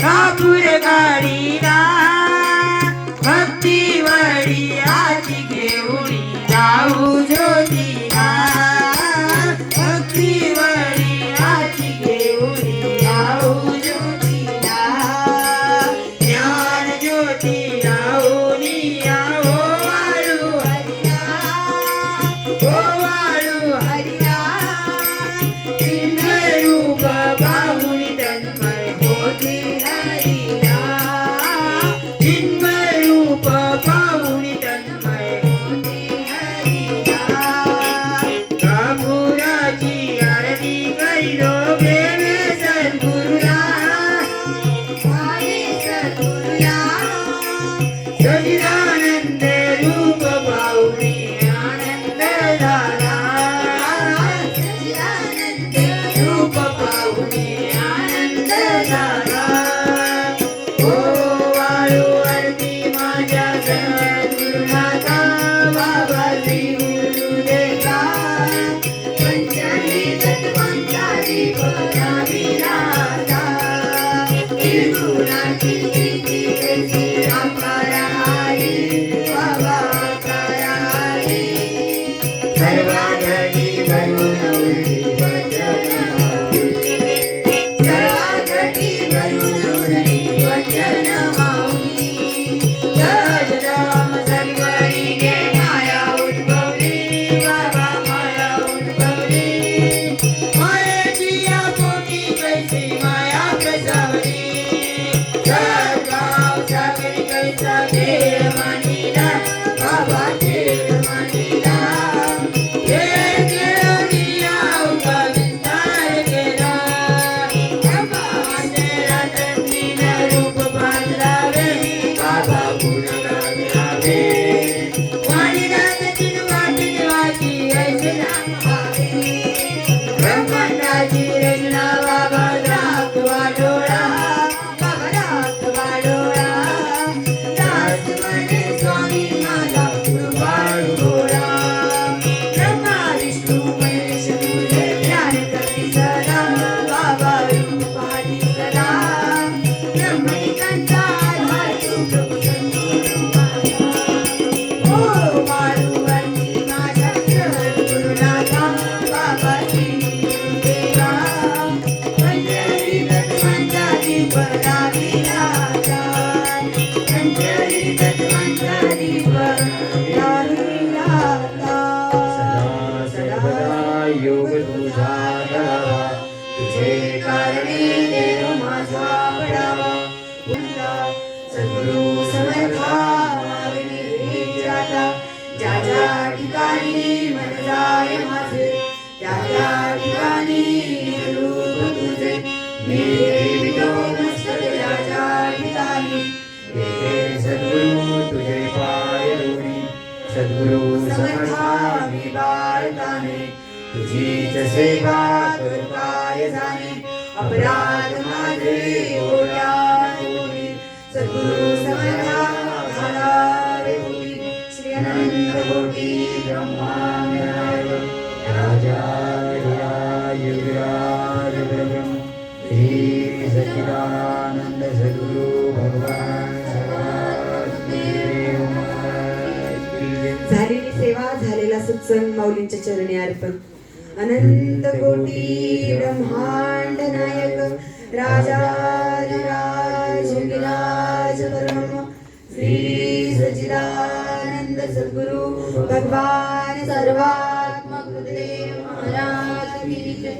कापूर गाडीला भक्ती वडी आजी घेऊन जाऊ ज्योतीला भक्ती वडी आजी घेऊन जाऊ ज्योतीला ज्ञान ज्योती लावून यावो वाळू हरिया ओ वाळू हरिया रूप पाहून तन्मय होती हरिया चिन्मय रूप पाहून तन्मय होती हरिया कापुराची आरती करिलो प्रेमे सद्गुरुला सद्गुरुला सचिदानंद रूप पाहून आनंद झाला रूप पाहून आनंद झाला ओ वाळू आरती माझ्या सद्गुरुनाथा बाबा श्री गुरुदेवा पंचाली तत्वांचा दीप विराजा त्रिगुणाची स्थिती कशी आकाराली बाबा आकाराली सर्वांगी भरून उरली योग तुझा करावा तुझे कारणे देव माझा पडावा सद्गुरु समर्था मागणी जाता ज्या ज्या ठिकाणी मन जाय माझे त्या त्या ठिकाणी रूप तुझे मी ठेवितो मस्तक ज्या ज्या ठिकाणी हे सद्गुरु तुझे पाय धुणी सद्गुरु समर्था मी बाळताने तुझीच सेवा करू काय जाणे अपराध माझे ओढ्या होई सद्गुरु समर्था झाला रे होई श्री अनंत कोटी ब्रह्मांड राजा युगराज ब्रह्म श्री सच्चिदानंद सद्गुरु भगवान झालेली सेवा झालेला सत्संग माऊलींच्या चरणी अर्पण अनंत कोटी ब्रह्मांड नायक राजाधिराज योगीराज परम श्री सच्चिदानंद सद्गुरु भगवान सर्वात्मक गुरुदेव महाराज की जय.